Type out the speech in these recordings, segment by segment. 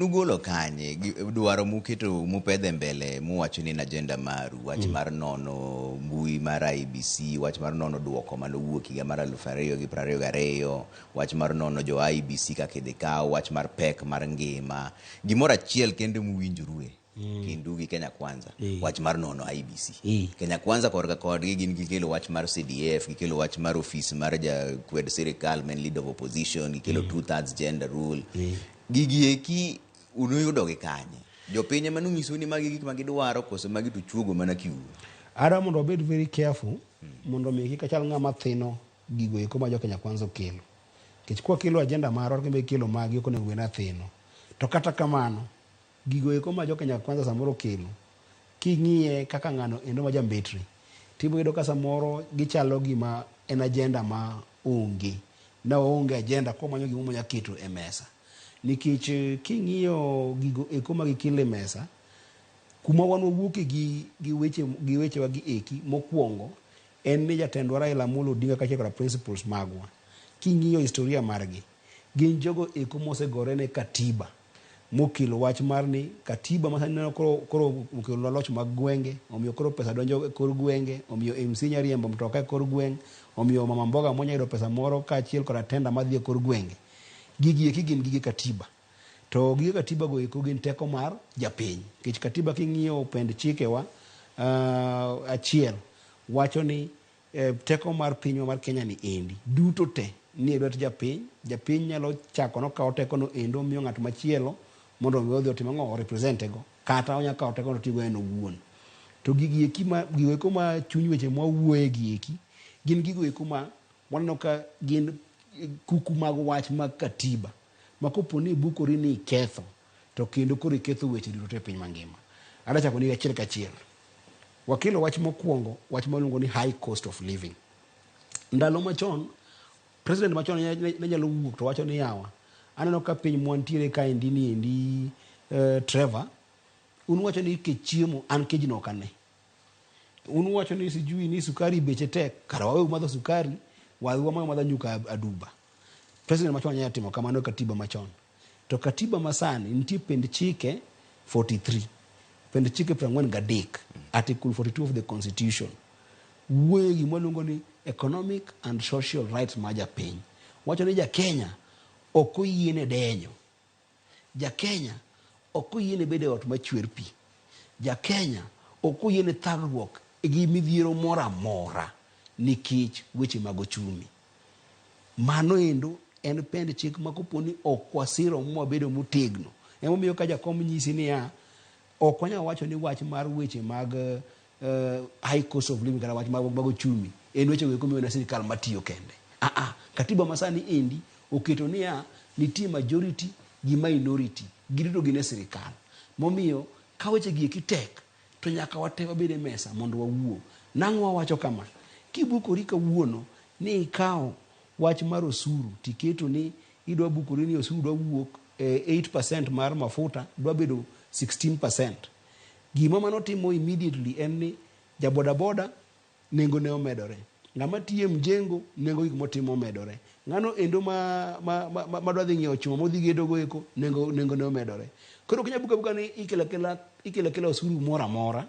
Nugolo kanye dwaro muketo mupedhe mbele muwacho ni agenda maru wach mar nono mbui mar IBC wach mar nono duoko manowuok higa mar 2022 wach mar nono jo IBC kaka idhi kaw wach mar pek mar ngima gimoro achiel kendo muwinjurue kindu gi Kenya Kwanza wach mar nono IBC Kenya Kwanza korka kodgi gin gikelo wach mar CDF gikelo wach mar office mar ja kwed sirikal main leader of opposition gikelo 2/3 gender rule gigieki unuyudo gi kanye jopinye manunyiso ni magi gik magidwaro koso magi to chuogo mana kiuru ara mondo obed very careful mondo mi kik achal ng'ama thino gigo eko ma jo Kenya Kwanza okelo kech kwa kelo agenda maro kembe kelo magi ok onego na thino to kata kamano gigo eko ma jo Kenya Kwanza samoro kelo king'iye kaka ng'ano endo ma jambetri tibo yudo ka samoro gichalo gima en agenda ma onge na onge agenda ko manyo gimo nya keto e mesa nikech king'iyo gigo eko ma gikile mesa kuma wan wuoke gi weche wa gi eki mokwongo en ni jatendwa Raila Amolo Odinga kaka kora principles magwa king'iyo historia margi gin jogo eko mosegore ne katiba mokilo wach mar ni katiba masani koro mokilo loch mag gwenge omiyo koro pesa donjo e kor gwenge omiyo MC nyariembo mtoka e kor gweng omiyo mama mboga monya yudo pesa moro ka achiel kora tenda madhi e kor gwenge gigi eki gin gige katiba to gige katiba go eko gin teko mar japiny kech katiba king'iyo pend chikewa achiel wacho ni teko mar pinywa mar Kenya ni endi duto te ni lwet japiny nyalo chako no kawo teko no endo miyo ng'at machielo mondo mi odhi otim ang'o represent go kata onya kawo teko no tigo en owuon to gigi eki gigo eko ma chuny weche ma wuoye gi eki gin gigo eko ma waneno ka gin kuku mag wach mag katiba makoponi bukori ni ketho to kendo koro iketho weche duto e piny mangima ada chako ni achiel kachiel wakilo wach mokwongo wach maluongo ni high cost of living ndalo machon president machon ne nyalo wuok to wacho ni yawa aneno ka piny mwantiere ka endi Trevor un wacho ni ke chiemo an kejno kane un wacho ni sijui ni sukari beche tek kara wawe madho sukari wadwa moyo madha nyuka aduba president machon nyaya timo kamano katiba machon to katiba masani nitie pend chike 43 pend chike 43 article 42 of the constitution wuoyo gima luongo ni economic and social rights ma japiny wacho ni Jakenya ok oyiene denyo Jakenya ok oyiene bedo e ot machwer pi Jakenya ok oyiene thagruok gi midhiero moro amora nikech weche mag ochumi mano endo en pend chik makoponi ok wasiro mwabedo motegno emomiyo ka jakom nyisi niya ok wanya wacho ni wach mar weche mag high cost of living kata wach mag ochumi en weche weko miyo na sirikal matiyo kende katiba masani endi oketo niya nitie majority gi minority girito gine sirikal momiyo ka weche gi tek to nyaka wate wabede mesa mondo wawuo nang'o wacho kama kibukori kawuono ni ikawo wach mar osuru tiketo ni idwa bukori ni osuru dwa wuok 8% mar mafuta dwa bedo 16%. Gima mano timo immediately en ni jaboda boda nengo ne omedore. Ngama tiye mjengo nengo gik motimo omedore. Ngano endo ma dwa dhi ngiewo chuma modhi gedo go eko nengo ne omedore. Koro kenya buka ni ikela osuru mora mora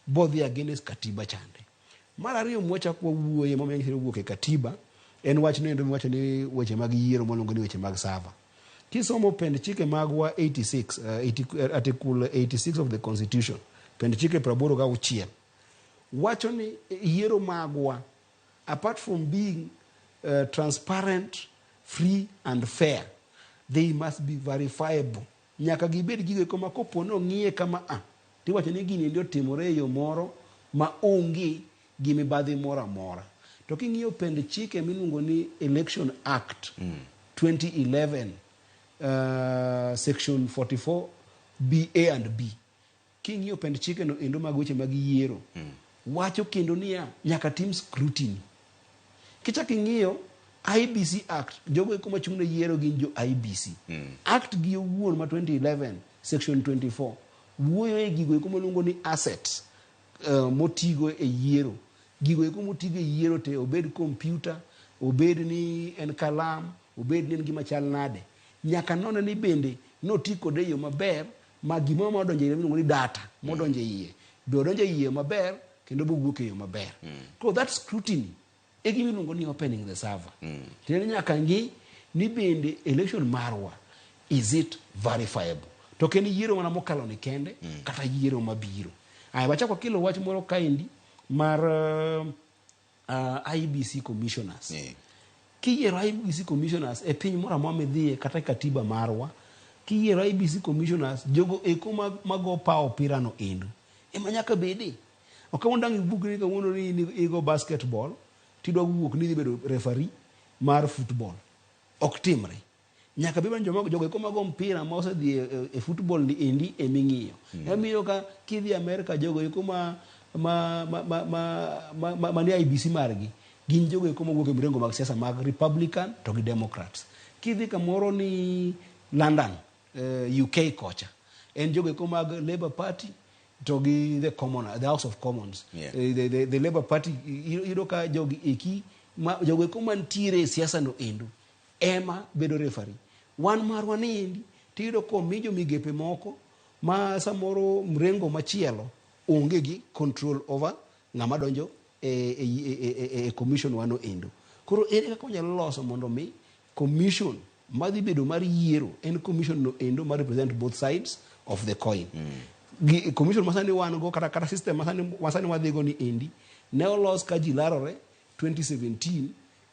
bodhi against katiba chande. Mara riyo mwacha kwa wuoye mama ngisiro wuoke katiba en wach no endo wacho ni weche mag yiero molongo ni weche mag sava. Kisomo pend chike magwa 86 article 86 of the constitution pend chike praboro ga uchiel wacho ni yiero magwa apart from being transparent, free and fair, they must be verifiable. Nyaka gibed gigo koma kopono ng'iye kama tiwacho ni gini ndio timore yo moro ma onge gimibadhi mora mora. To king'iyo pend chike miluongo ni Election Act 2011 section 44 B, A and B. King'iyo pend chike no endo mag weche mag yiero wacho kendo niya nyaka tim scrutiny. Kichak ing'iyo IBC Act jogo kuma chung'ne yiero gin jo IBC Act gi owuon ma 2011 section 24 wuoyo e gigo kuma luongo ni assets motigo e yiero. Gigo kuma motigo e yiero te obed computer, obed ni en kalam, obed ni en gima chal nade. Nyaka none ni bende noti kode e yo maber ma gimoro ma odonjo miluongo ni data modonjo iye be odonjo iye maber kendo bowuok e yo maber. Koro that scrutiny e gima iluongo ni opening the server. Tiende nyaka ng'i ni bende election marwa is it verifiable, to kendo yiero mana mokalo ni kende kata yiero mabiro. Wachako kilo wach moro kaendi mar IBC commissioners. Kiyiero IBC commissioners e piny moro amora midhiye kata katiba marwa, kiyiero IBC commissioners jogo eko mago pa opira no endo ema nyaka bede. Ok wondang ibugni kawuono ni igo basketball tidwa wuok ni dhi bedo referee mar football, ok timre. Nyaka be jogo eko mago mpira ma osedhi e football ni endi eming'iyo. Emiyo ka kidhi America jogo eko ni IBC margi gin jogo eko mawuok e mrengo mag siasa mag Republican to gi Democrats. Kidhi kamoro ni London, UK kocha, en jogo eko mag Labour Party to gi the House of Commons. The Labour Party iro ka jogi eki jogo eko mantiere e siasa no endo ema bedo referee. Wan marwa ni endi tiyudo komijo migepe moko ma samoro mrengo machielo onge gi control over ng'ama donjo e commission wano endo. Koro ere kaka wanyalo loso mondo mi commission madhi bedo mar yiero en commission no endo ma represent both sides of the coin. Commission masani wan go kata system masani wadhigo ni endi ne olos ka ji larore 2017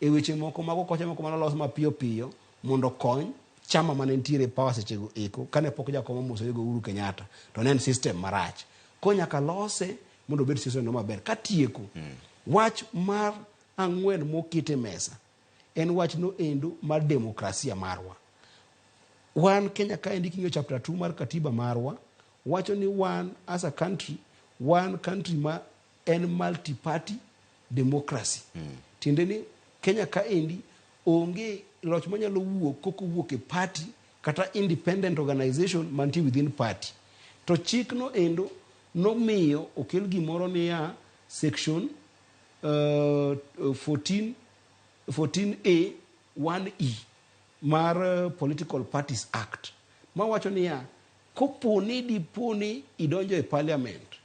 e weche moko mago kocha moko manolos mapiyo piyo mondo kony chama mane ntiere power sechego eko kane pok jakom omoso go Uhuru Kenyatta to ne en system marach. Ko nyaka lose mondo bed system no maber. Katieko wach mar ang'wen mokete mesa en wach no endo mar demokrasia marwa. Wan Kenya ka endi king'yo chapter 2 mar katiba marwa wacho ni wan as a country, one country ma en multi-party democracy. Tiende ni Kenya ka endi onge loch manyalo wuok koko wuok e party kata independent organization mantie within party. To chik no endo nomiyo okel gimoro niya section 14A 1E mar Political Parties Act ma wacho niya koponi diponi idonjo e parliament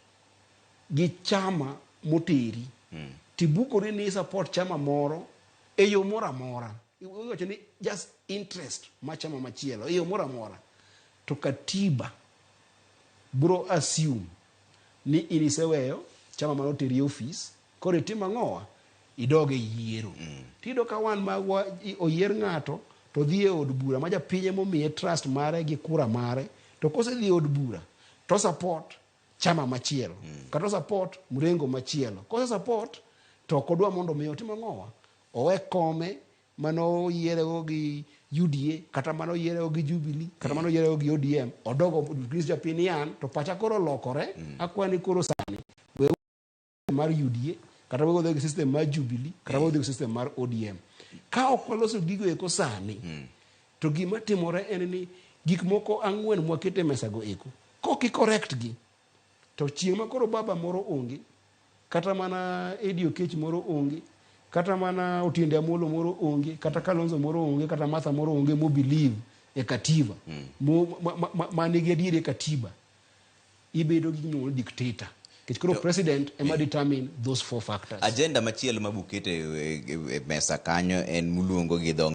gi chama moteri tibukore ni support chama moro e yo moro amora, iwacho ni just interest ma chama machielo e yo moro amora, to katiba bro assume ni iniseweyo chama mano teri office koro itimo ang'owa idoge yiero. Tido ka wan ma oyier ng'ato to dhi e od bura ma japinye momiye trust mare gi kura mare, to kose dhi e od bura to support chama machielo kata support mrengo machielo. Kose support to kodwa mondo mi otim ang'owa owe kome mano yierego gi UDA kata mano yierego gi Jubilee kata mano yierego gi ODM odogo Chris Japinian to pacha koro lokore akwani koro sani we mar UDA kata we go system mar Jubilee kata we go system mar ODM. Ka ok waloso gigo eko sani to gima timore en ni gik moko ang'wen mwakete mesa go eko koki correct gi to chieng' ma koro baba moro onge kata mana Edio Kech moro onge kata mana Otiende Amolo moro onge kata Kalonzo moro onge kata Martha moro onge mo believe e katiba manigi adier e katiba, ibedo gi nyuol dictator. Kech koro president ema determine those four factors. Agenda machielo mabukete e mesa kanyo en muluongo gi dho